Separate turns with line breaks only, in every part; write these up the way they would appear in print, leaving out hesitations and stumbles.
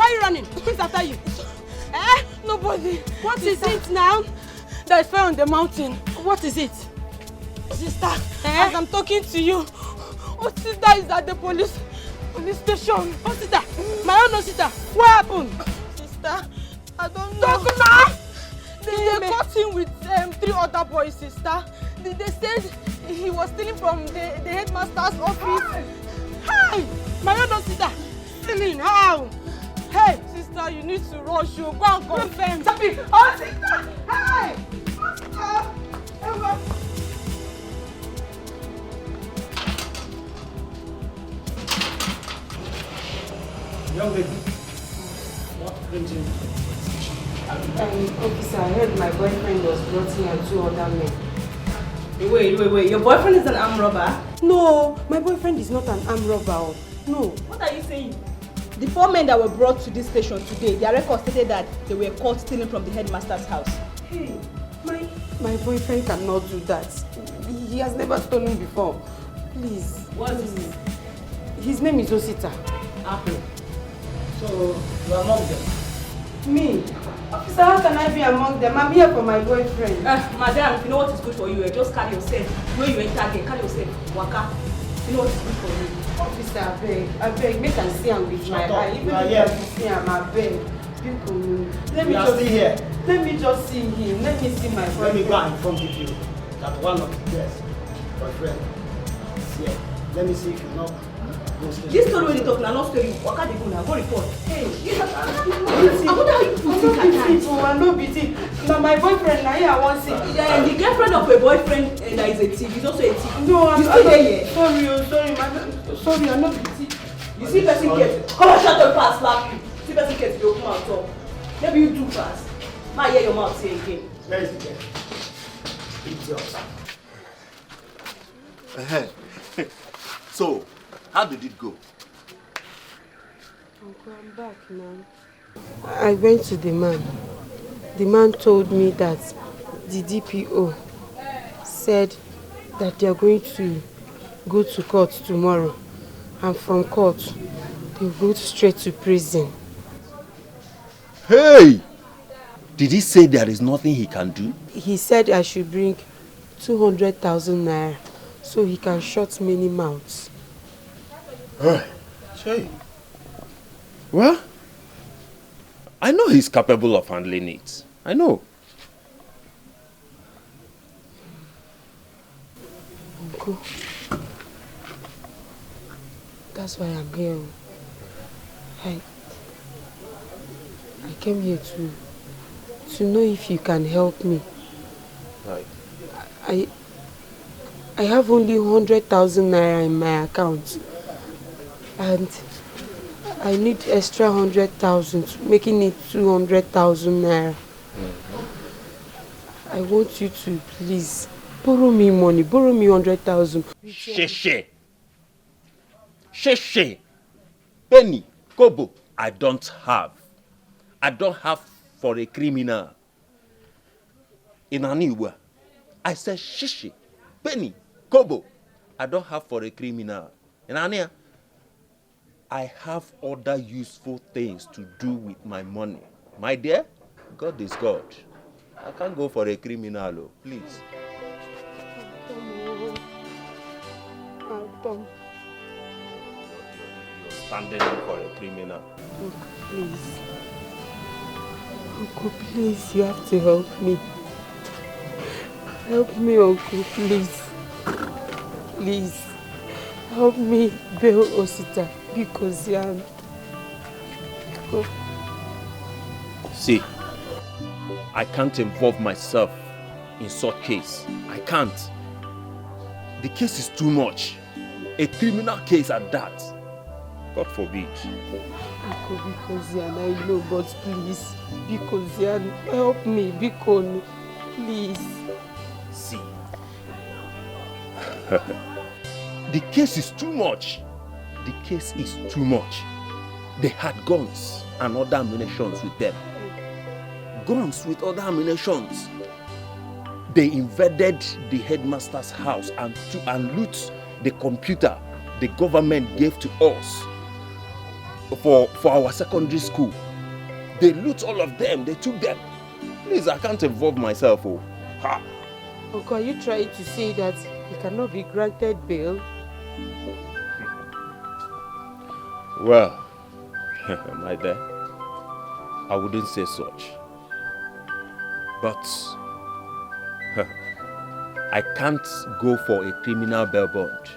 are you running? Who's after you? Eh?
Nobody.
What is it now?
That fell on the mountain.
What is it?
Sister, as I'm talking to you, Osita is at the police station.
Osita, my own Osita. What happened?
Sister, I don't know.
Talk now!
They caught him with 3 other boys, sister. They said he was stealing from the headmaster's office.
Hey! My own Osita. Stealing? How?
Hey, sister, you need to rush. You go and confirm.
Stop it! Osita! Hey! Osita!
Young lady, what brings you?
Officer, I heard my boyfriend was brought here and 2 other men.
Wait. Your boyfriend is an armed robber?
No, my boyfriend is not an armed robber. No.
What are you saying? The 4 men that were brought to this station today, their record stated that they were caught stealing from the headmaster's house.
Hey, my boyfriend cannot do that. He has never stolen before. Please.
What is his name?
His name is Osita.
Apple.
So, you are among them?
Me? Officer, how can I be among them? I'm here for my boyfriend.
Madam, if you know what is good for you, just carry yourself. When you enter there, carry yourself. Waka. You know what is good for you.
Officer, I beg. Make I see him with my eye. Even if I see him, I beg. Let me just see here. Let me just see him. Let me see my boyfriend.
Let me go and inform you that one of the guests, boyfriend, is here. Let me see if you know.
This story when you talk, not story. Waka dey go now. Go report. Hey,
I wonder how you put it. I know it. Now my boyfriend, now here I want to see.
Yeah, the girlfriend of a boyfriend that is a thief. He's also a thief.
No, I'm
still there.
Sorry, I'm not the thief.
You see person get. Come on, shut up fast, slap you. See person get you open mouth talk. Maybe you do fast. Ma hear your mouth say again.
Where is the girl? Idiot.
So, how did it go?
Uncle, I'm back now. I went to the man. The man told me that the DPO said that they are going to go to court tomorrow. And from court, they'll go straight to prison.
Hey! Did he say there is nothing he can do?
He said I should bring 200,000 naira so he can shut many mouths.
Hey. Well, I know he's capable of handling it. I know.
Uncle, that's why I'm here. I came here to know if you can help me.
Right.
I have only 100,000 naira in my account. And I need extra 100,000, making it 200,000 naira. I want you to please borrow me money, borrow me 100,000.
Sheshe. Penny, kobo, I don't have for a criminal. In Aniwa, I said shishi, penny, kobo, I don't have for a criminal. In Ania, I have other useful things to do with my money. My dear, God is God. I can't go for a criminal, oh, please. You're standing in for a criminal.
Uncle, please. Uncle, please, you have to help me. Help me, Uncle, please. Please. Help me bail Osita because
See, I can't involve myself in such case. I can't. The case is too much. A criminal case at that. God forbid.
Uncle, because I know, but please, because help me, because please.
See. The case is too much. The case is too much. They had guns and other ammunitions with them. Guns with other ammunitions. They invaded the headmaster's house and loot the computer the government gave to us. for our secondary school. They loot all of them. They took them. Please, I can't involve myself. Oh. Ha.
Uncle, are you trying to say that he cannot be granted bail?
Well, my dear, I wouldn't say such. But I can't go for a criminal bail bond.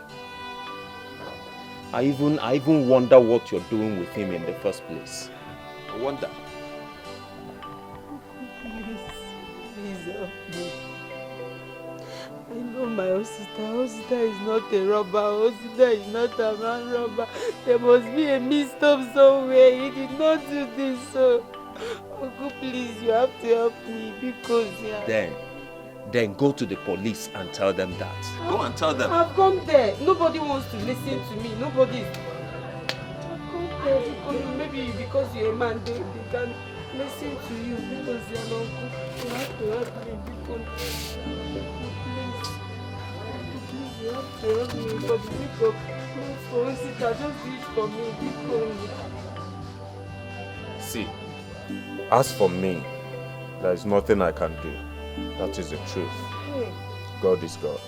I even wonder what you're doing with him in the first place. I wonder.
Please help me. I know my Osita is not a robber. Osita is not a man robber. There must be a mix-up somewhere. He did not do this. So, Uncle, please, you have to help me because
Then go to the police and tell them that. Go and tell them.
I've gone there. Nobody wants to listen to me. Nobody. I've gone there because maybe because you're a man, they can listen to you because you're an uncle. You have to help me because please, you have to help me for the sake of Osita. Just do it for me because.
See, as for me, there is nothing I can do. That is the truth. God is God.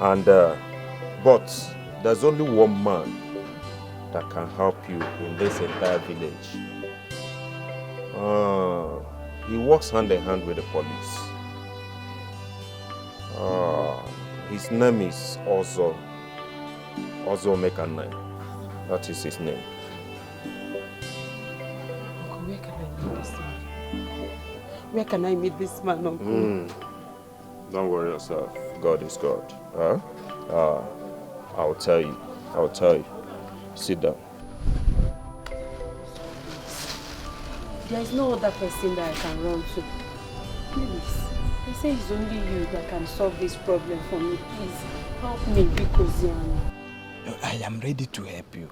And but there's only one man that can help you in this entire village. He works hand in hand with the police. His name is also Mekanai. That is his name.
Uncle, where can I meet this man? Where can I meet this man, Uncle?
Don't worry yourself. God is God. I'll tell you. Sit down.
There is no other person that I can run to. Please. They say it's only you that can solve this problem for me. Please, help me because
I am ready to help you.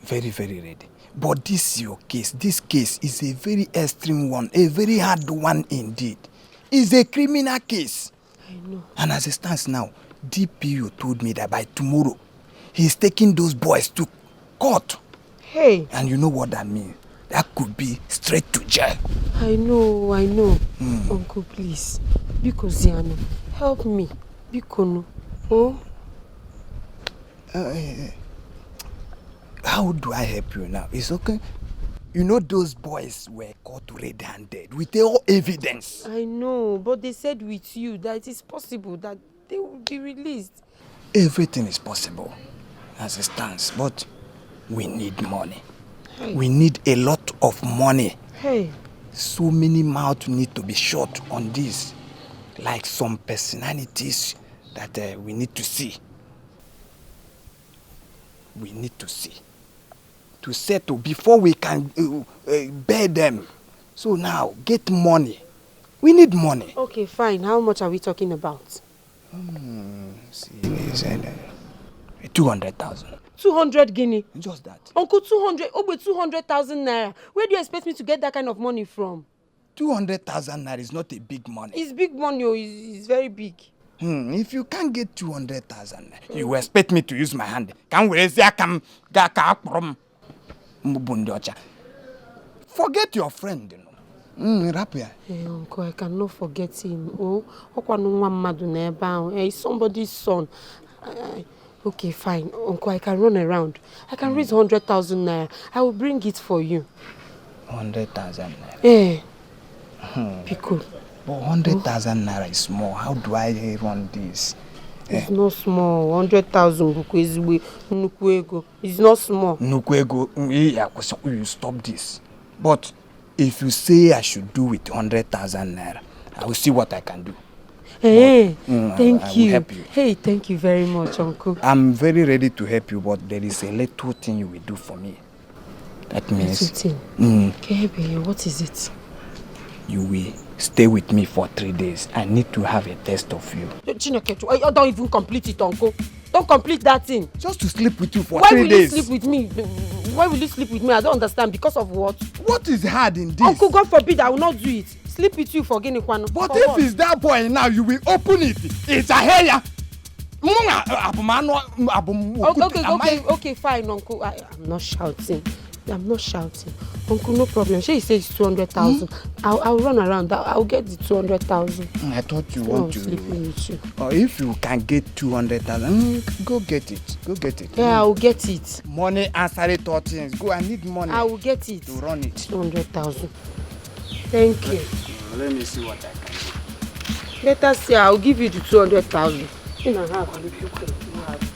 Very, very ready. But this your case. This case is a very extreme one. A very hard one indeed. It's a criminal case.
I know.
And as it stands now, DPO told me that by tomorrow, he's taking those boys to court.
Hey.
And you know what that means? That could be straight to jail.
I know. Uncle, please. Because help me. Bikono. Oh?
How do I help you now? It's okay. You know those boys were caught red-handed with all evidence.
I know, but they said with you that it is possible that they will be released.
Everything is possible as it stands, but we need money.
Hey.
We need a lot of money.
Hey.
So many mouths need to be shut on this. Like some personalities that we need to see. We need to see. To settle before we can bear them. So now, get money. We need money.
Okay, fine. How much are we talking about?
See, 200,000.
200 guinea.
Just that.
Uncle, 200. Oh, but 200,000 naira. Where do you expect me to get that kind of money from?
200,000 naira is not a big money.
It's big money. Oh, it's very big.
If you can't get 200,000, you expect me to use my hand. Forget your friend, you know.
Hey, Uncle, I cannot forget him. Oh, he's somebody's son. Okay, fine. Uncle, I can run around. I can raise 100,000 naira. I will bring it for you.
100,000 naira?
Eh. Pico.
But 100,000 naira is small. How do I run this?
It's not small. 100,000 it's not small.
You stop this. But if you say I should do with 100,000 naira, I will see what I can do.
Hey, thank
I
you.
will help you.
Hey, thank you very much, Uncle.
I'm very ready to help you, but there is a little thing you will do for me. That means...
Little thing? Okay, what is it?
You will stay with me for 3 days. I need to have a test of you.
Chineke, don't even complete it, Uncle. Don't complete that thing.
Just to sleep with you for
Why
3 days.
Why will you sleep with me? Why will you sleep with me? I don't understand. Because of what?
What is hard in this?
Uncle, God forbid, I will not do it. Sleep with you for Guinea Kwano.
But if it's that boy now, you will open it. It's a hair.
Okay, fine, Uncle. I'm not shouting. Uncle, no problem. She says 200,000. I'll run around. I'll get the 200,000.
I thought you want to.
Sleeping with you.
Or if you can get 200,000, go get it.
Yeah, I'll get it.
Money answer it all things. Go, I need money.
I will get it.
To run it.
200,000. Thank you.
Let me see what I can do.
Let us see. I'll give you the 200,000. You know how can you have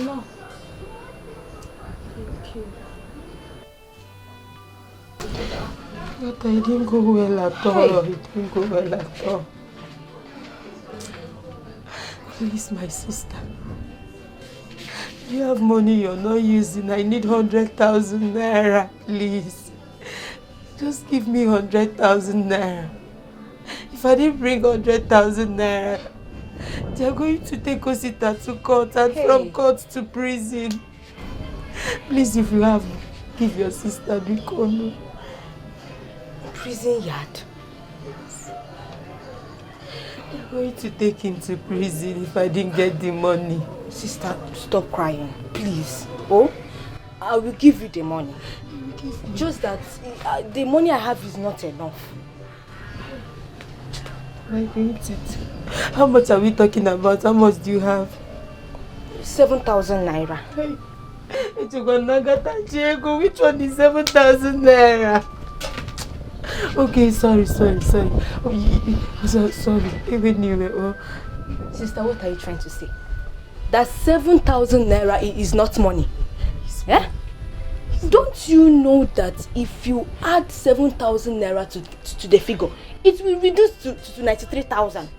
No.
Thank you. But I didn't go well at all. It didn't go well at all. Please, my sister. You have money you're not using. I need 100,000 naira, please. Just give me 100,000 naira. If I didn't bring 100,000 naira, they are going to take Osita to court and from court to prison. Please, if you have, give your sister the corner.
Prison yard?
They're going to take him to prison if I didn't get the money.
Sister, stop crying, please. Oh, I will give you the money. Just that the money I have is not enough.
I hate it. How much are we talking about? How much do you have?
7,000 naira.
Which one is 7,000 naira? Okay, sorry. Sorry. Sorry. Even you.
Sister, what are you trying to say? That 7,000 naira is not money. Eh? Don't you know that if you add 7,000 naira to the figure, it will reduce to 93,000?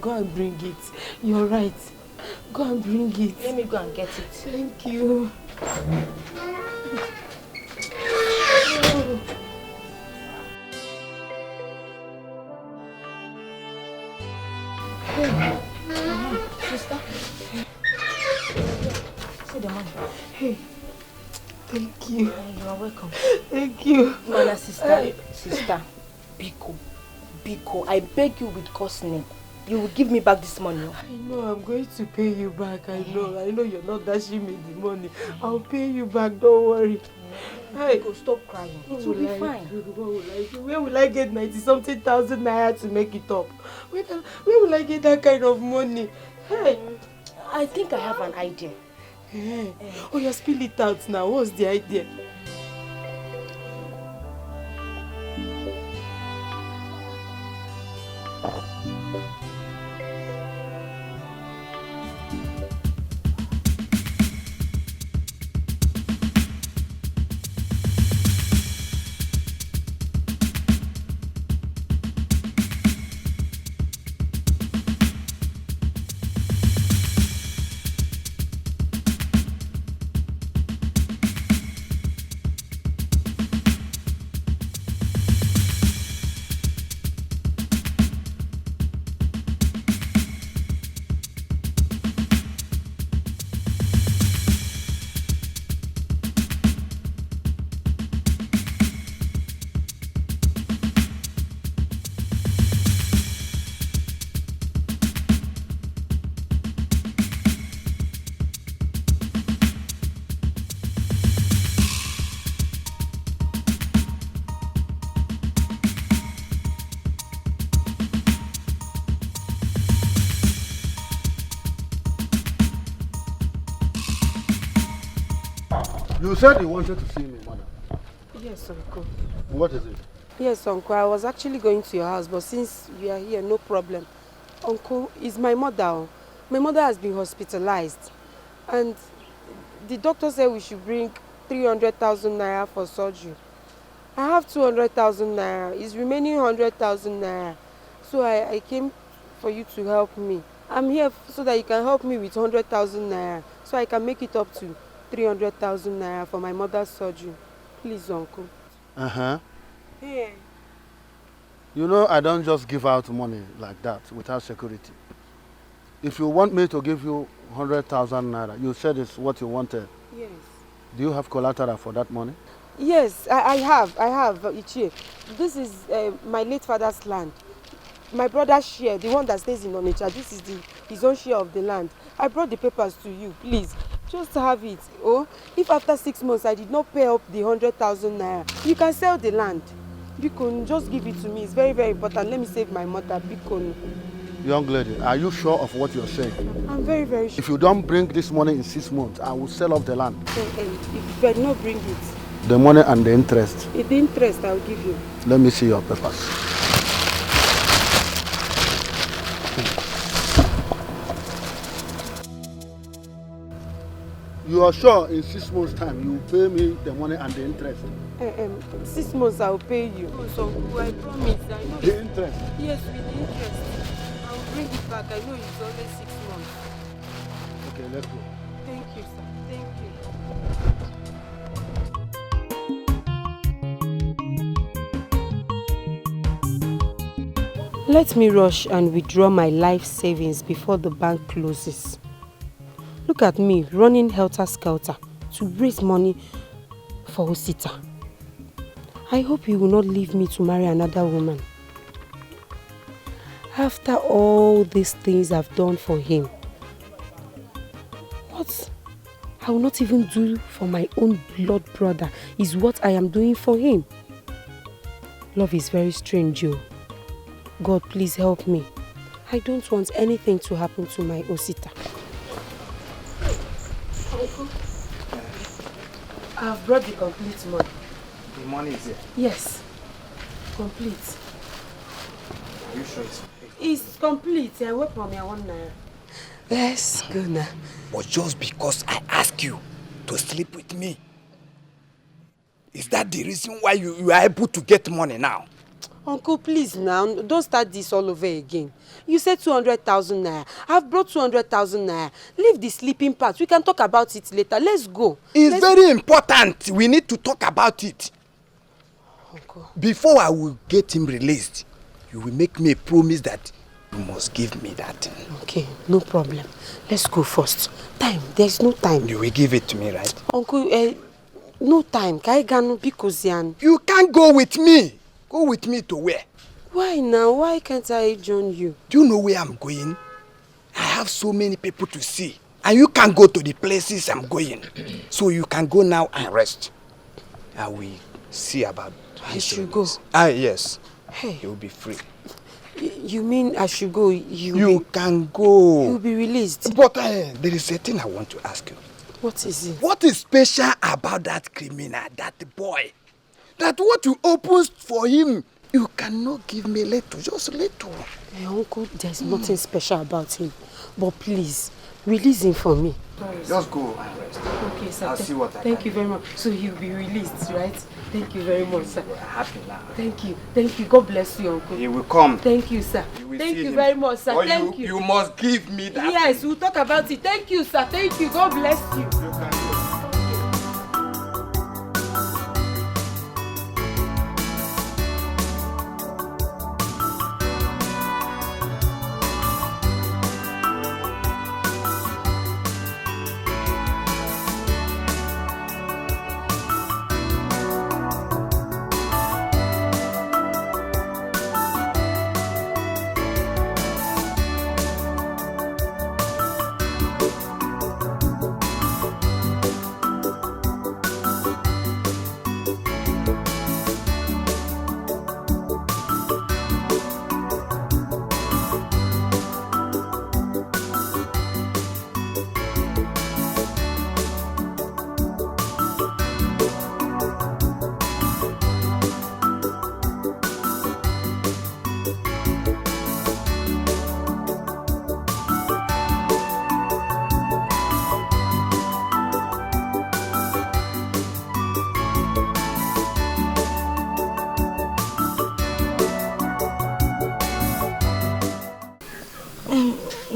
Go and bring it. You're right. Go and bring it.
Let me go and get it.
Thank you.
Sister. See the money.
Hey. Thank you.
You are welcome.
Thank you.
Mana, sister. Sister. Biko, I beg you with God's name. You will give me back this money.
I know, I'm going to pay you back. I know you're not dashing me the money. I'll pay you back, don't worry.
Hey, go stop crying. It will be fine.
Where will I get 90-something thousand naira to make it up? Where will I get that kind of money? Hey,
I think I have an idea.
Hey. Oh, you spill it out now. What's the idea?
You said you wanted to see me, mother.
Yes, Uncle.
What is it?
Yes, Uncle. I was actually going to your house, but since we are here, no problem. Uncle, is my mother. My mother has been hospitalized. And the doctor said we should bring 300,000 naira for surgery. I have 200,000 naira. It's remaining 100,000 naira. So I came for you to help me. I'm here so that you can help me with 100,000 naira. So I can make it up to 300,000 naira for my mother's surgery. Please, uncle.
Uh-huh.
Hey.
You know, I don't just give out money like that without security. If you want me to give you 100,000 naira, you said it's what you wanted.
Yes.
Do you have collateral for that money?
Yes, I have, Ichie. This is my late father's land. My brother's share, the one that stays in Onitsha, this is his own share of the land. I brought the papers to you, please. Just have it. Oh, if after 6 months I did not pay up the 100,000 naira, you can sell the land. Bikon, just give it to me. It's very, very important. Let me save my mother. Bikon.
Young lady, are you sure of what you're saying?
I'm very, very sure.
If you don't bring this money in 6 months, I will sell off the land.
If I do not bring it,
The money and the interest.
the interest I'll give you.
Let me see your papers. You are sure in 6 months' time you will pay me the money and the interest?
6 months I'll pay you. So I promise. I know.
The interest?
Yes, with the interest. I'll bring it back. I know it's only 6 months.
Okay, let's go.
Thank you, sir. Thank you. Let me rush and withdraw my life savings before the bank closes. Look at me running helter-skelter to raise money for Osita. I hope he will not leave me to marry another woman. After all these things I've done for him, what I will not even do for my own blood brother is what I am doing for him. Love is very strange, Joe. God, please help me. I don't want anything to happen to my Osita. Uncle, I've brought the complete money.
The money is here.
Yes, complete.
Are you sure
It's complete. I wait for me 1 naira.
Let's go now. But just because I ask you to sleep with me, is that the reason why you are able to get money now?
Uncle, please now, don't start this all over again. You said 200,000 naira. I've brought 200,000 naira. Leave the sleeping part. We can talk about it later. Let's go.
It's very important. We need to talk about it.
Uncle.
Before I will get him released, you will make me a promise that you must give me that thing.
Okay, no problem. Let's go first. Time, there's no time.
You will give it to me, right?
Uncle, no time. Because
you can't go with me. Go with me to where?
Why now? Why can't I join you?
Do you know where I'm going? I have so many people to see. And you can't go to the places I'm going. So you can go now and rest. I will see about
I should go.
Yes.
Hey.
You'll be free.
You mean I should go?
You can go.
You'll be released.
But there is a thing I want to ask you.
What is it?
What is special about that criminal, that boy? That what you open for him, you cannot give me little, just little.
Hey, Uncle, there's nothing special about him. But please, release him for me.
Just go and rest.
Okay, sir.
I'll see what I
Thank
can
you very much. So he'll be released, right? Thank you very much, sir.
We're happy now.
Thank you. Thank you. God bless you, Uncle.
He will come.
Thank you, sir. Thank you very much, sir.
Or
Thank you.
You must give me that.
Yes, we'll talk about it. Thank you, sir. Thank you. God bless you.
You can go.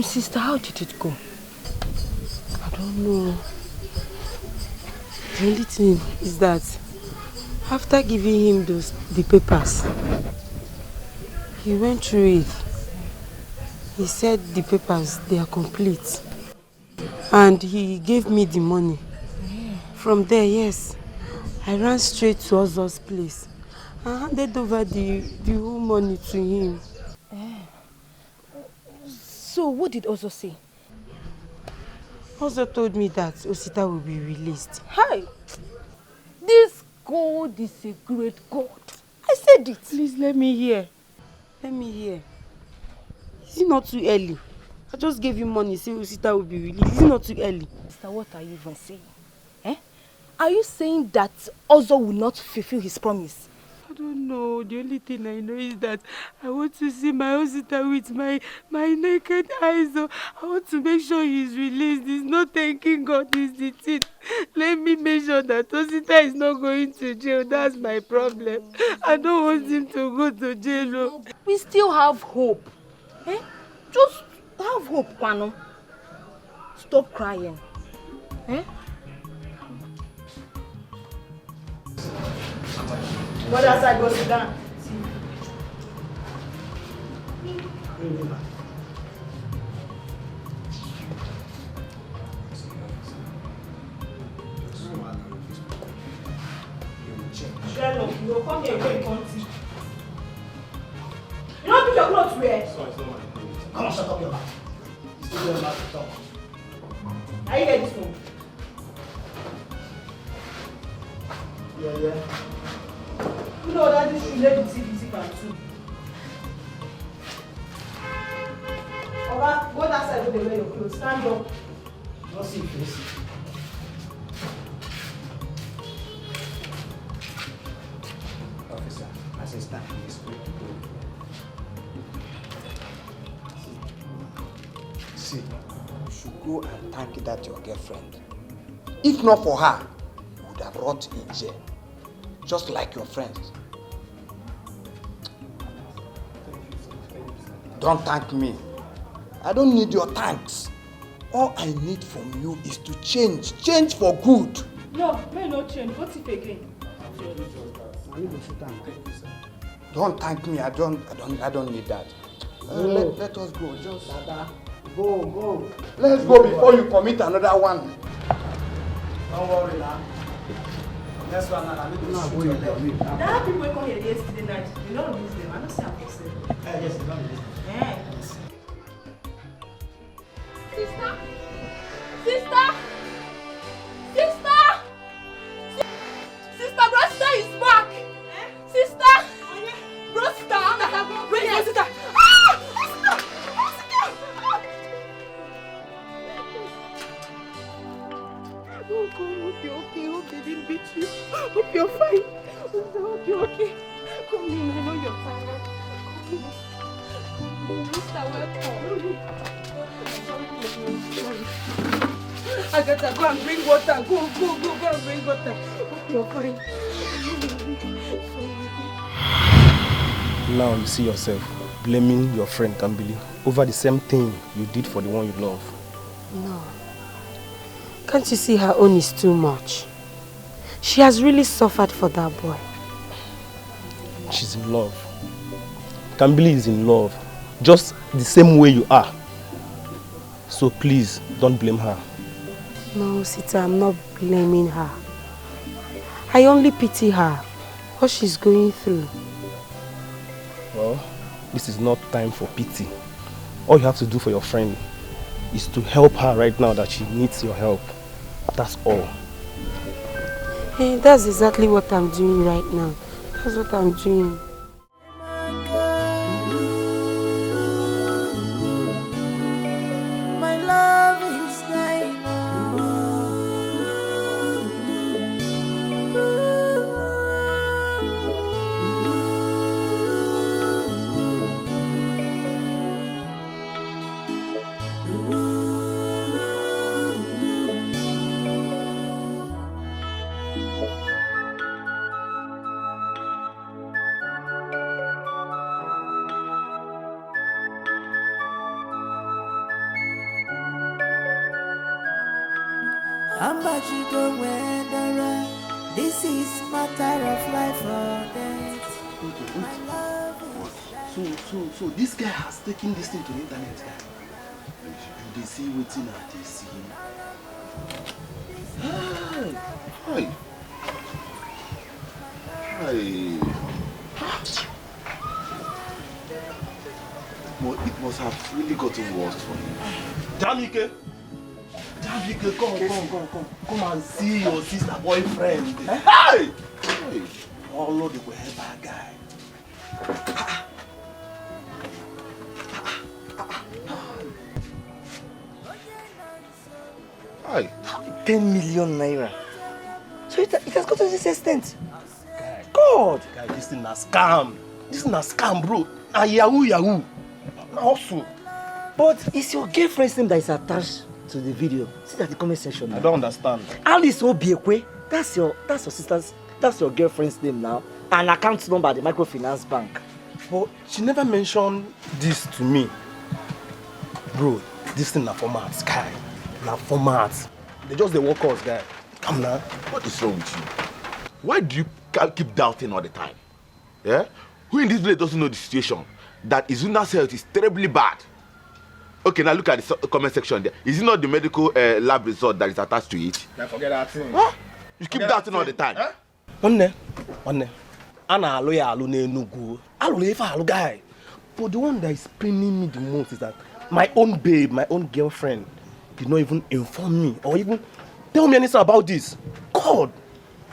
Sister, how did it go? I don't know. The only thing is that After giving him the papers, he went through it. He said the papers, they are complete. And he gave me the money. From there, yes, I ran straight to Ozo's place. I handed over the whole money to him.
So what did Ozo say?
Ozo told me that Osita will be released.
Hi! This God is a great God. I said it.
Please let me hear. Let me hear. Is it not too early? I just gave you money, say Osita will be released. Is it not too early?
Sister, what are you even saying? Eh? Are you saying that Ozo will not fulfill his promise?
I don't know. The only thing I know is that I want to see my Osita with my naked eyes. So I want to make sure he's released. He's not thanking God. He's the thing. Let me make sure that Osita is not going to jail. That's my problem. I don't want him to go to jail. No.
We still have hope. Eh? Just have hope, Kwano. Stop crying. Eh?
Go outside, go sit down. Sherlock, you come here, go and come see. You don't pick your clothes where?
Sorry, it's not my clothes.
Come on, shut up your mouth.
You still don't have to talk.
Are you hear this one?
Yeah.
You know that this should let the TV pan too. Oga, go that side, go dey wear your clothes. Stand up.
Not see face. Officer, assistant, please. See, you should go and thank that your girlfriend. If not for her, you would have rot in jail. Just like your friends. Don't thank me. I don't need your thanks. All I need from you is to change. Change for good.
No, may not change. What if again?
Don't thank me. I don't need that. Let us go. Just go. Let's go before you commit another one.
Don't worry now. Next one now, I need to shoot your leg.
There are people who come here yesterday night. You don't lose them. I don't see how to say.
Yes, you don't listen.
Yeah.
Sister! Sister! Sister! Sister, Rosta is back! Sister! Rosta! Where is Osita? Ah! Osita! Osita!
Oh God, hope you're okay. Hope they didn't beat you. Hope you're fine. Hope you're okay. Come in, I know you're tired. Come in.
Sister, welcome.
I gotta go and bring water. Go and bring water. Hope you're fine.
Now you see yourself blaming your friend Kambili over the same thing you did for the one you love.
No. Can't you see her own is too much? She has really suffered for that boy.
She's in love. Kambili is in love, just the same way you are. So please, don't blame her.
No, Sita, I'm not blaming her. I only pity her, what she's going through.
Well, this is not time for pity. All you have to do for your friend is to help her right now that she needs your help. That's all.
Hey, that's exactly what I'm doing right now. That's what I'm doing.
My love is dying. I'm about to go where the right. This is matter of life or death. My love is
So this guy has taken this thing to the internet. You they see waiting and they see.
Hi. Well, it must have really gotten worse for him.
Jamike, come and see your sister boyfriend.
Hey!
All of the way bad guy.
Hi.
10 million naira. So it has got to this extent. God!
Guy, this thing a scam. This is a scam, bro. A yahoo. Also.
But it's your girlfriend's name that is attached to the video. See that in the comment section now.
I don't understand.
Alice Obiekwe, that's your sister's, that's your girlfriend's name now. And account number at the microfinance bank.
But she never mentioned this to me. Bro, this thing na format, guy. Na format. They just the workers, guy. Come now.
What is wrong with you? Why do you keep doubting all the time? Yeah? Who in this village doesn't know the situation? That Izuna's health is terribly bad. Okay, now look at the comment section there. Is it not the medical lab result that is attached to it?
Now forget that thing.
Huh? You keep doubting all the time.
Huh? One. Ana alo ya alo na Enugu. Alo le fa alo guy. But the one that is paining me the most is that my own babe, my own girlfriend, did not even inform me or even tell me anything about this. God,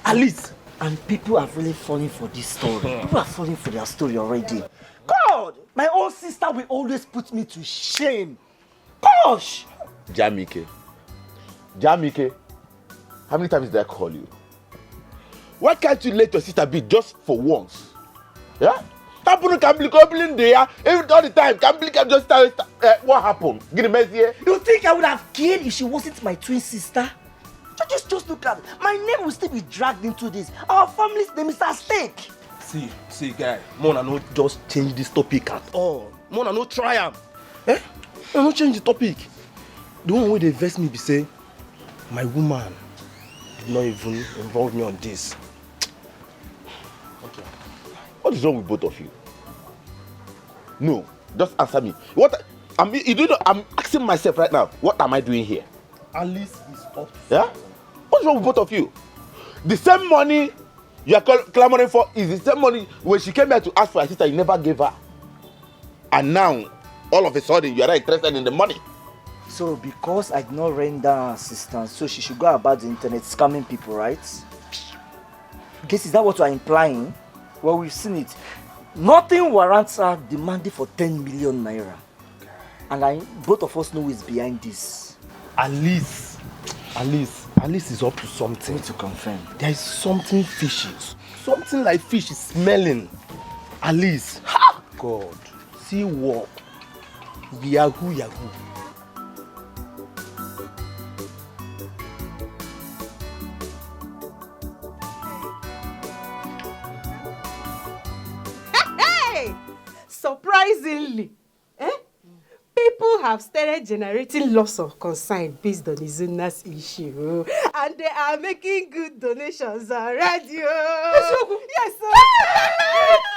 at least.
And people are really falling for this story. People are falling for their story already. God, my own sister will always put me to shame. Gosh!
Jamike, how many times did I call you? Why can't you let your sister be just for once? Yeah? Can be gobbling there every all the time. Can just tell what happened? Give me here.
You think I would have cared if she wasn't my twin sister? Just look at it. My name will still be dragged into this. Our family's name is at stake.
See, guy, Mona no just change this topic at all. Mona no try am. I no change the topic. The one where they vex me be say, my woman did not even involve me on this.
Okay. What is wrong with both of you? No, just answer me. I'm asking myself right now, what am I doing here?
Alice is up.
Yeah? What's wrong with both of you? The same money you are clamoring for is the same money when she came here to ask for her sister, you never gave her. And now, all of a sudden, you are not interested in the money.
So, because I did not render assistance, so she should go about the internet scamming people, right? Guess, is that what you are implying? Well, we've seen it. Nothing warrants her demanding for 10 million naira. And both of us know who is behind this.
Alice is up to something.
To confirm.
There is something fishy. Something like fish is smelling. Alice. Ha! God. See what? Yahoo.
Hey! Surprisingly, people have started generating lots of concern based on Izuna's issue, and they are making good donations already. Yes, sir.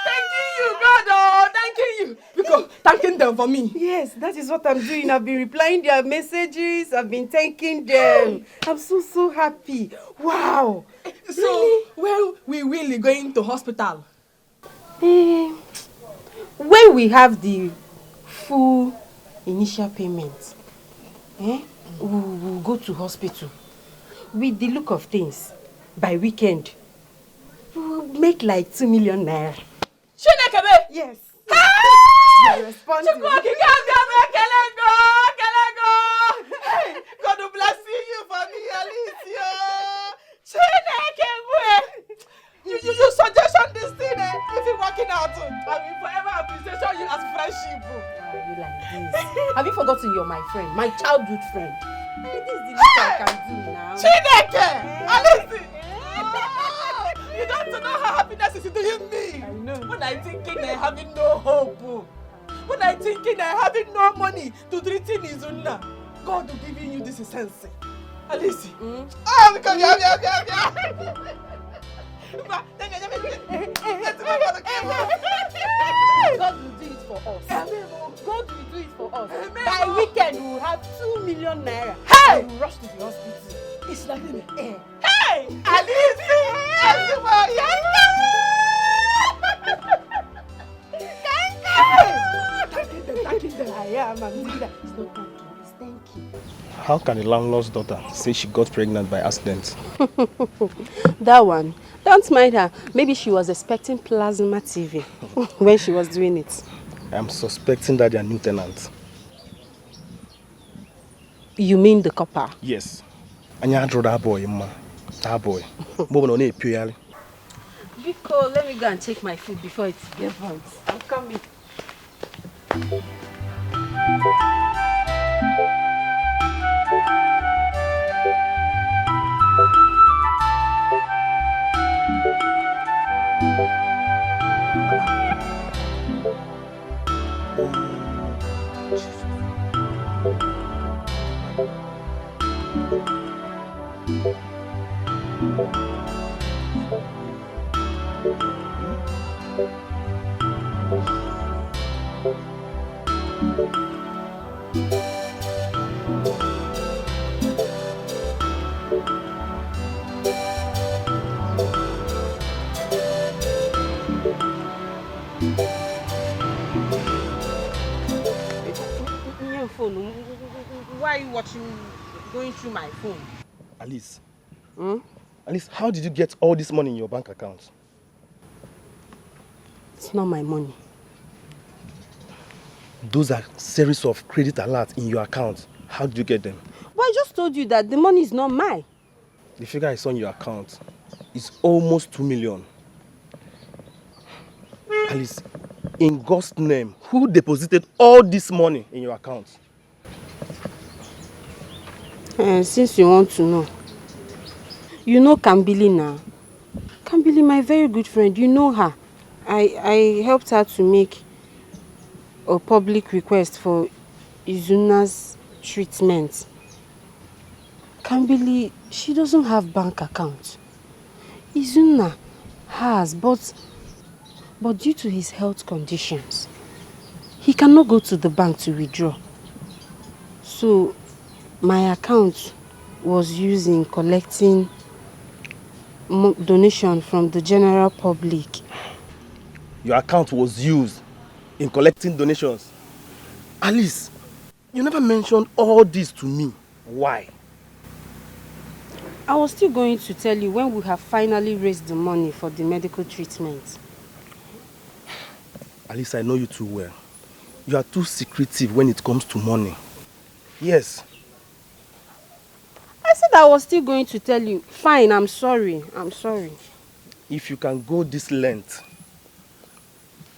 Thanking you, God. Oh, thanking you. Because thanking them for me.
Yes, that is what I'm doing. I've been replying their messages. I've been thanking them. I'm so happy. Wow.
So, really? When we really going to hospital?
When we have the full initial payment, we'll go to hospital. With the look of things, by weekend, we'll make like 2 million naira. Yes. You're responding.
Hey, God will bless you for me, Alicia. You suggestion this thing, if it's working out, I will forever appreciate you as friendship.
You like this? Have you forgotten you're my friend, my childhood friend? This is the least I can do now.
Chineke! Alice! You don't know how happiness is doing me.
I know.
When I'm thinking I'm having no hope, when I'm thinking I'm having no money to treat in Izuna, God will give you this sense. Alice. Oh, because
God will do it for us. God will do it for us. By weekend, we will have 2 million naira. Hey! We will rush to the hospital. It's like me. Hey! Alice! I am. I'm doing that. It's not thanking. It's thanking.
How can a landlord's daughter say she got pregnant by accident?
That one. Don't mind her. Maybe she was expecting plasma TV when she was doing it.
I'm suspecting that they are new tenants.
You mean the copper?
Yes. And I draw that boy, ma. That boy.
Biko, let me go and take my food before it gets burnt. I'm coming. Why are you going through my phone?
Alice. Alice, how did you get all this money in your bank account?
It's not my money.
Those are series of credit alerts in your account. How did you get them?
But I just told you that the money is not mine.
The figure I saw in your account is almost 2 million. Alice, in God's name, who deposited all this money in your account?
Since you want to know. You know Kambili now. Kambili, my very good friend, you know her. I helped her to make a public request for Izuna's treatment. Kambili, she doesn't have bank account. Izuna has, but due to his health conditions, he cannot go to the bank to withdraw. So my account was used in collecting donation from the general public.
Your account was used in collecting donations. Alice, you never mentioned all this to me. Why?
I was still going to tell you when we have finally raised the money for the medical treatment.
Alice, I know you too well. You are too secretive when it comes to money. Yes.
I said I was still going to tell you. Fine, I'm sorry. I'm sorry.
If you can go this length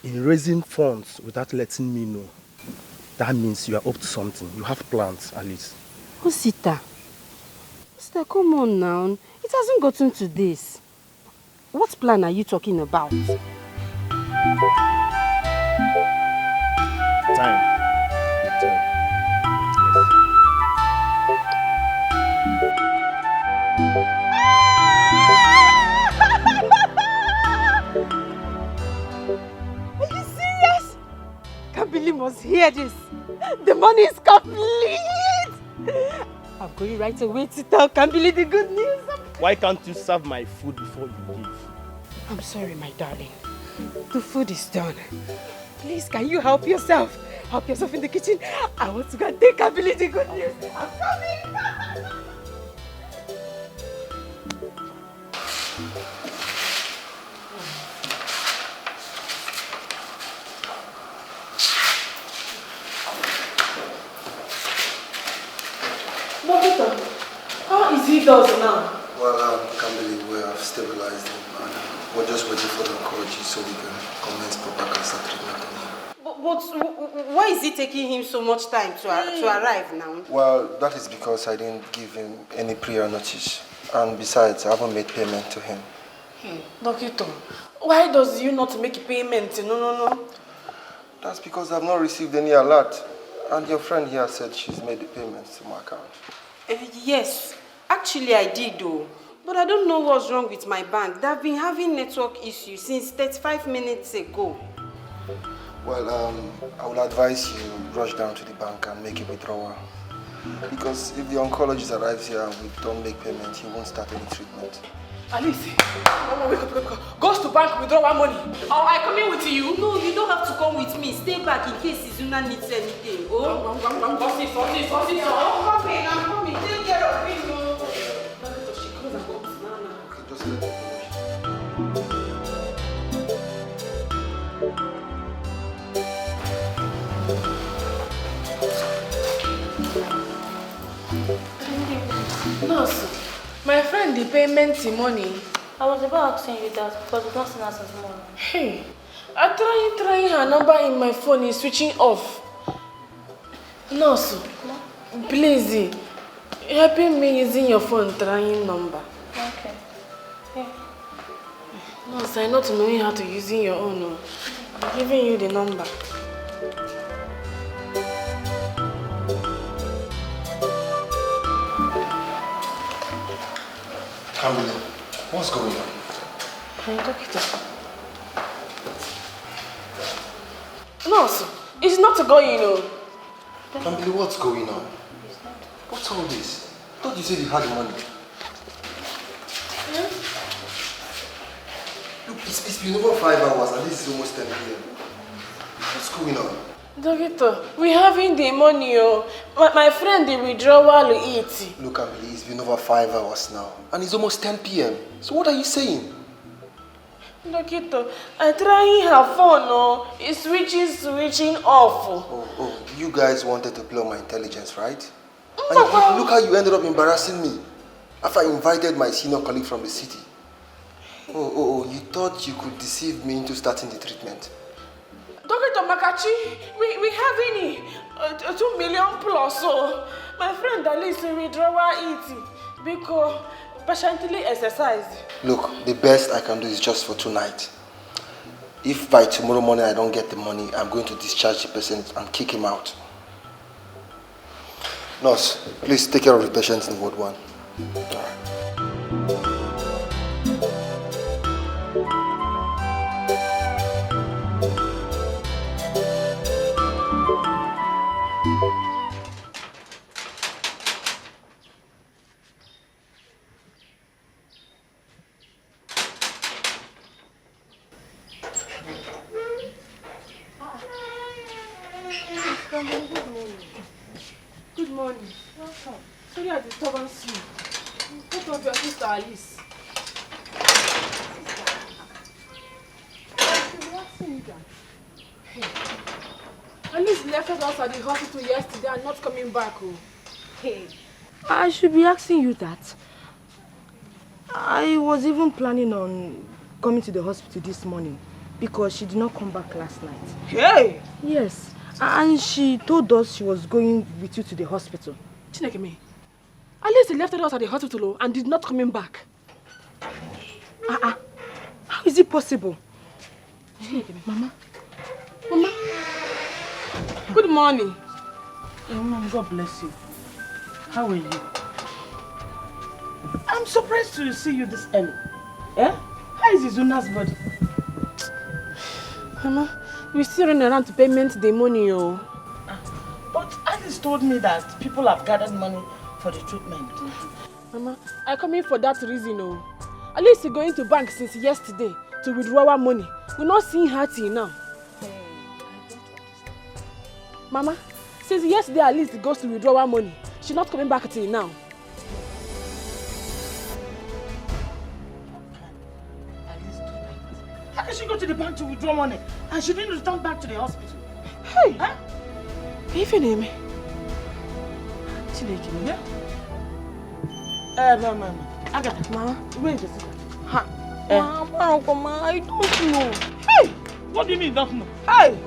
in raising funds without letting me know, that means you are up to something. You have plans, Alice.
Osita, come on now. It hasn't gotten to this. What plan are you talking about?
Time.
Are you serious? Kambili must hear this. The money is complete. I'm going right away to tell Kambili the good news.
Why can't you serve my food before you leave?
I'm sorry, my darling. The food is done. Please, can you help yourself? Help yourself in the kitchen. I want to go and take Kambili the good news. I'm coming.
How is he does now?
Well, I can't believe we have stabilized him and we're just waiting for the oncology so we can commence proper cancer treatment on him.
But why is it taking him so much time to arrive now?
Well, that is because I didn't give him any prior notice. And besides, I haven't made payment to him.
Doctor, why does you not make payment? No.
That's because I've not received any alert. And your friend here said she's made the payments to my account.
Yes, actually I did though. But I don't know what's wrong with my bank. They've been having network issues since 35 minutes ago.
Well, I will advise you rush down to the bank and make a withdrawal. Because if the oncologist arrives here and we don't make payment, he won't start any treatment.
Alice, Mama, wake up. Goes to bank, withdraw our money. Or I come in with you.
No, you don't have to come with me. Stay back in case Izuna needs anything. Oh,
I'm coming. I'm coming. Take care of him.
Okay, just let me
Nurse, my friend, the payment money.
I was about asking you that because we've not seen her since morning.
Hey, I'm trying her number in my phone is switching off. Nurse, please, helping me using your phone trying number.
Okay. Yeah.
Nurse, I'm not knowing how to using your own. No. I'm giving you the number.
Camille, what's going on?
Doctor. Nurse, it's not going on.
Camille, what's going on? What's all this? I thought you said you had the money. Look, it's been over 5 hours and this is almost 10 p.m. What's going on?
Doctor, we having the money, my friend the withdrawal it.
Look, Camille, it's been over 5 hours now and it's almost 10 p.m. So what are you saying?
Doctor, I trying her phone, it's switching off.
Oh, you guys wanted to play on my intelligence, right? And look how you ended up embarrassing me after I invited my senior colleague from the city. Oh, you thought you could deceive me into starting the treatment.
Dr. Makachi, we having 2 million plus, so my friend Alice withdrawal it because patiently exercise.
Look, the best I can do is just for tonight. If by tomorrow morning I don't get the money, I'm going to discharge the patient and kick him out. Nurse, please take care of the patients in Ward 1.
Good morning. Welcome. Sorry I disturbed you. What of your sister Alice? Hey. Alice left us at the hospital yesterday and not coming back. Hey. I should be asking you that. I was even planning on coming to the hospital this morning because she did not come back last night.
Hey!
Yes. And she told us she was going with you to the hospital. Chinekeme, Alice left us at the hospital and did not coming back. How is it possible? Chinekeme, Mama. Good morning.
Mom, God bless you. How are you? I'm surprised to see you this early. Eh? How is Izuna's body?
Mama, we still run around to payment the money,
But Alice told me that people have gathered money for the treatment.
Mama, I come in for that reason, Alice is going to bank since yesterday to withdraw our money. We're not seeing her till now. Mama, since yesterday Alice goes to withdraw our money, she's not coming back till now.
How can she go to the bank to withdraw money and she didn't return back to the hospital?
Hey!
Huh?
Even him.
Yeah? Mama. Agatha.
Mama.
Where is the sister?
Mama, I don't know.
Hey! What do you mean you don't know?
Hey!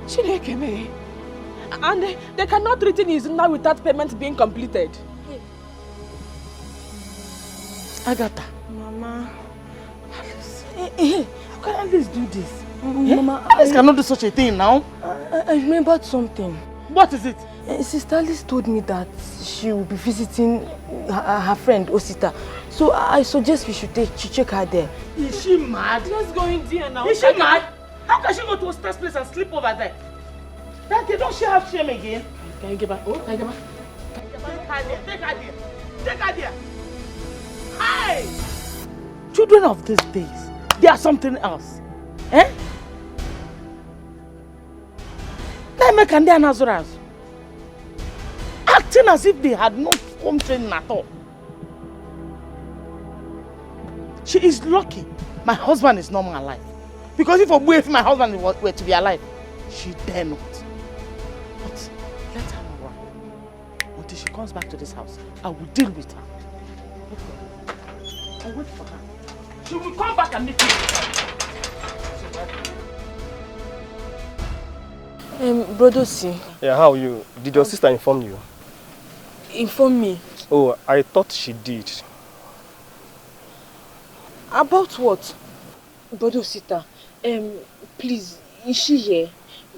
Chinekeme. And they cannot return his now without payment being completed. Hey.
Agatha.
Mama.
How can Alice do this?
Mama,
Alice cannot do such a thing now.
I remembered something.
What is it?
Sister Alice told me that she will be visiting her friend Osita. So I suggest we should check her there.
Is she mad?
Let's go in there now.
Is she mad? How can she go to a star's place and sleep over there? That they don't she have shame again?
Can you get back? Oh, can you get back?
Take her there. Take her there. Hey! Children of these days, they are something else. Eh? They make and they are Nazareth. Acting as if they had no home training at all. She is lucky my husband is no more alive. Because if my husband were to be alive, she dare not. But let her know why. Until she comes back to this house, I will deal with her. I'll wait for her. She will come back and meet me.
Brother C.
Yeah, how are you? Did your sister inform you?
Inform me.
Oh, I thought she did.
About what? Brother Osita, please, is she here?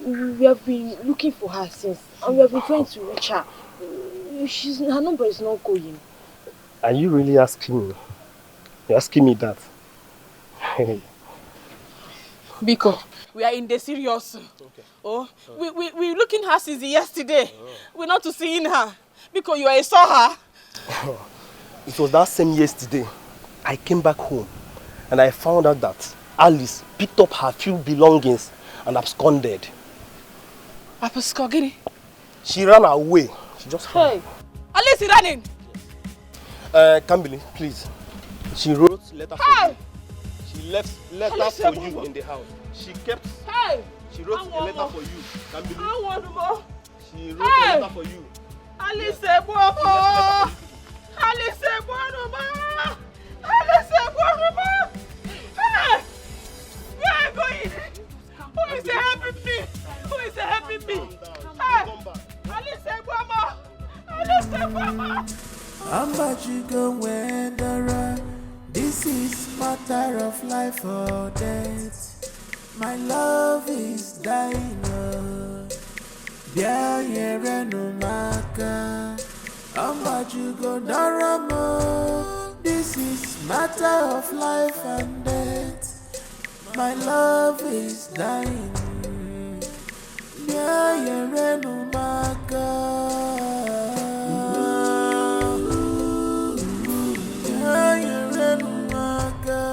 We have been looking for her since, and we have been trying to reach her. Her number is not going.
Are you really asking me? You're asking me that?
Biko, we are in the serious. Okay. Oh, we looking her since yesterday. We're not to seeing her. Because you saw her.
It was that same yesterday. I came back home and I found out that Alice picked up her few belongings and absconded.
Absconded?
She ran away. She just ran.
Hey, Alice is running.
Kambili, please. She wrote letter for you. She left letter for you in the house. She kept.
Hey.
She wrote a letter for you. Kambili.
I want more.
She wrote a letter for you.
Alice Bobo! Alice Bobo! Alice Bobo! Hey! Where are you going? Who is helping me? Who is helping me? Hey! Alice Bobo! Alice Bobo!
How much you go weather? This is matter of life or death. My love is dying. Yeah, yeah, no matter. How much you go daramo? This is matter of life and death. My love is dying. Yeah, yeah, no matter. Yeah, yeah, no matter.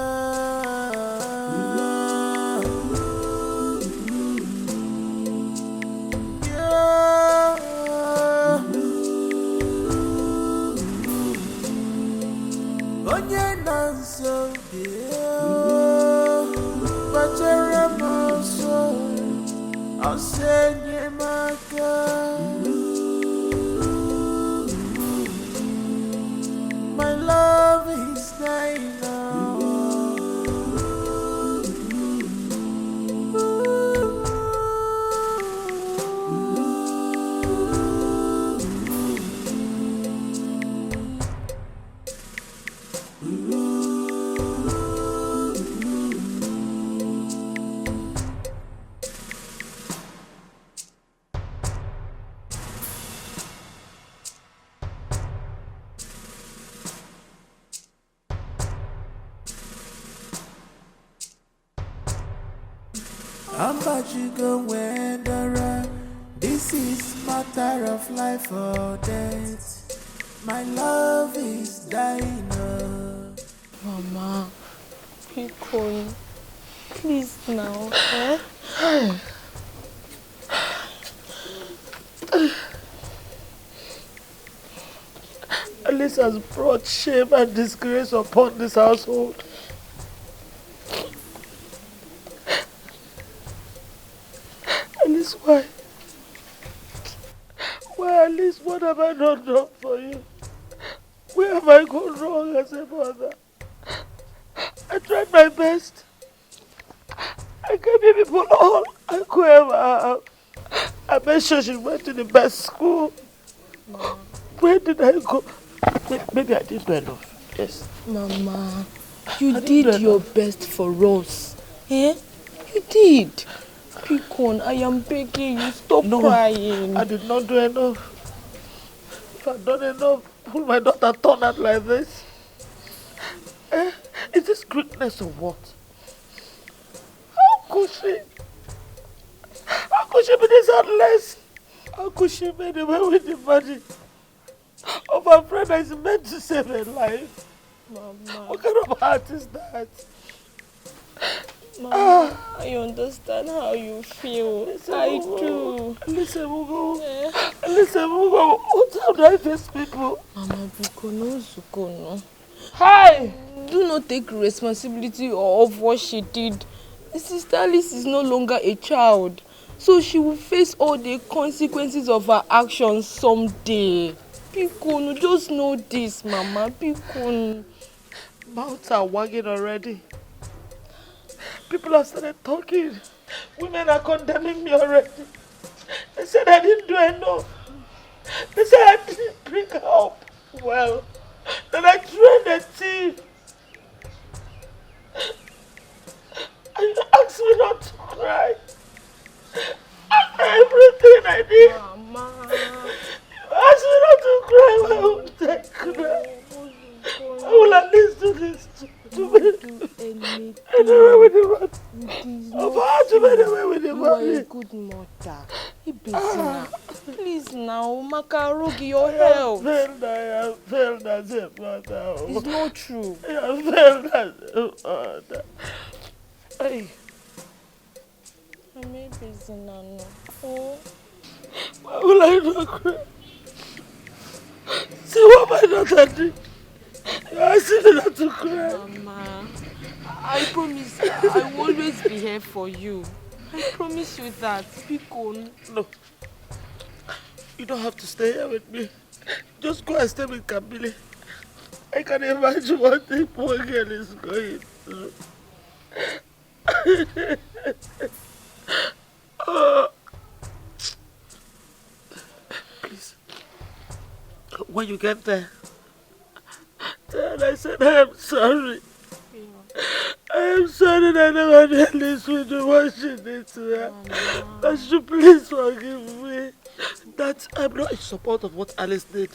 Onye nanso Osenye maka. My love is dying now. How about you go weather? This is matter of life or death. My love is dying.
Mama, Pico, please now.
Alice has brought shame and disgrace upon this household. Alice, why? Why, Alice, what have I not done for you? Where have I gone wrong as a mother? I tried my best. I gave you people all I could ever have. I made sure she went to the best school. Mama. Where did I go? Maybe I didn't do enough. Yes.
Mama, you did your best for us. Eh? You did. Picon, I am begging you, stop crying.
I did not do enough. If I had done enough, would my daughter turn out like this? Is this quickness or what? How could she? How could she be this heartless? How could she make away with the money of a friend that is meant to save her life?
Mama.
What kind of heart is that?
Mama, I understand how you feel. I do.
Listen, Mugo. Listen, Mugo. What time do I face people?
Mama, Bikono.
Hi!
Do not take responsibility of what she did. Sister Alice is no longer a child. So she will face all the consequences of her actions someday. Bikono, just know this, Mama. Bikono.
Mouths are wagging already. People have started talking. Women are condemning me already. They said I didn't do enough. They said I didn't bring help. Well, then I trained a team. And you asked me not to cry. After everything I did.
Mama.
You asked me not to cry. Why won't I cry? I will at least do this to me. And away with the money. I'm about to get away with the money.
You are a good mother. Please now, Makarogi, your health.
I have failed as a mother.
It's not true.
I have failed as a mother. Hey.
I'm busy now. Oh.
Why will I not cry? See what my daughter did. You asked me not to cry.
Mama, I promise I will always be here for you. I promise you that. Bikono.
No. You don't have to stay here with me. Just go and stay with Kamili. I can imagine what the poor girl is going through. Please. When you get there, tell her I said I am sorry. I am sorry that I never did this with you what she did to her. That you please forgive me. That I'm not in support of what Alice did.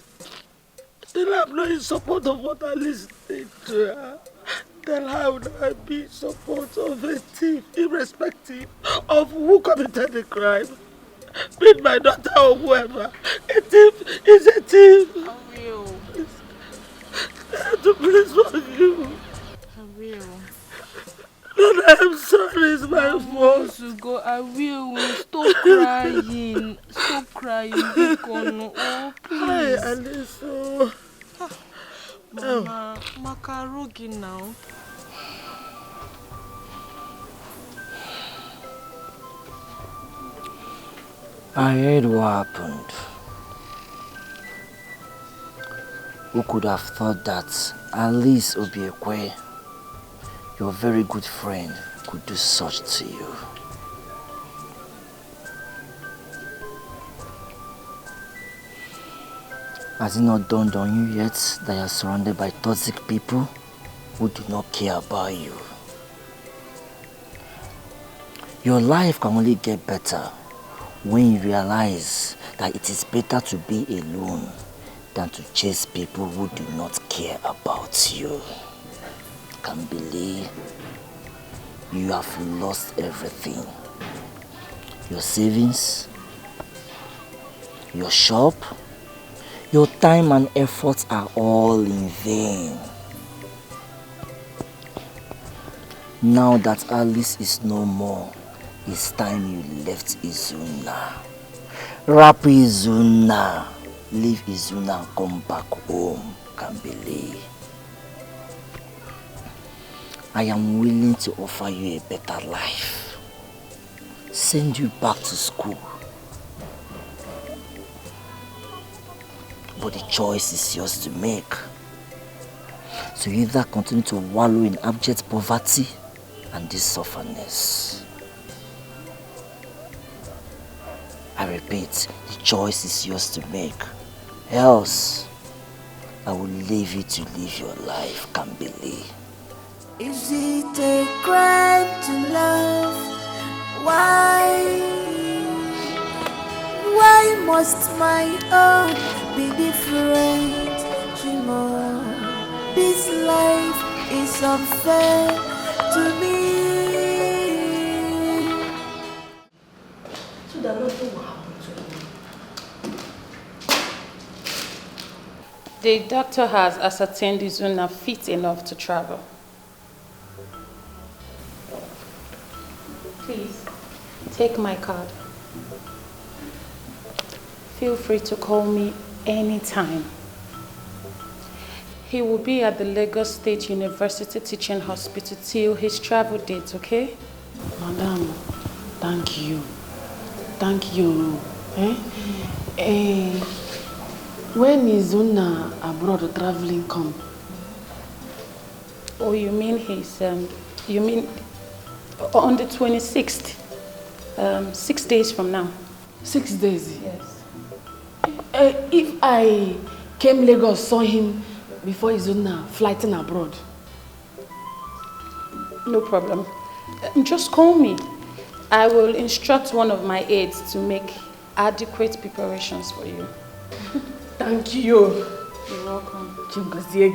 Then I'm not in support of what Alice did to her. Then how would I be in support of a thief, irrespective of who committed the crime? Be it my daughter or whoever. A thief is a thief.
I will.
Please forgive me.
I will.
Lord, I am sorry, it's my fault.
To go, I will. Stop crying. Stop crying, Bikono. Oh, please.
Hi, Alice.
Mama, Makarogi now.
I heard what happened. Who could have thought that Alice Obiekwe, your very good friend, could do such to you? Has it not dawned on you yet that you are surrounded by toxic people who do not care about you? Your life can only get better when you realize that it is better to be alone than to chase people who do not care about you. Can't believe you have lost everything. Your savings, your shop, your time and efforts are all in vain. Now that Alice is no more, it's time you left Izuna. Rap Izuna. Leave Izuna and come back home, Kambele. I am willing to offer you a better life. Send you back to school. But the choice is yours to make. So you either continue to wallow in abject poverty and this sufferness. I repeat, the choice is yours to make. Else, I will leave you to live your life, Kambele.
Is it a crime to love? Why must my own be different, Chimo? This life is unfair to me.
So that nothing will happen to him.
The doctor has ascertained Izuna fit enough to travel. Please, take my card. Feel free to call me anytime. He will be at the Lagos State University Teaching Hospital till his travel date, okay?
Madam, thank you. Thank you. When is Una abroad traveling come?
Oh, you mean on the 26th? 6 days from now.
6 days?
Yes.
If I came Lagos, saw him before his own flighting abroad.
No problem. Just call me. I will instruct one of my aides to make adequate preparations for you.
Thank you.
You're welcome.
Thank you.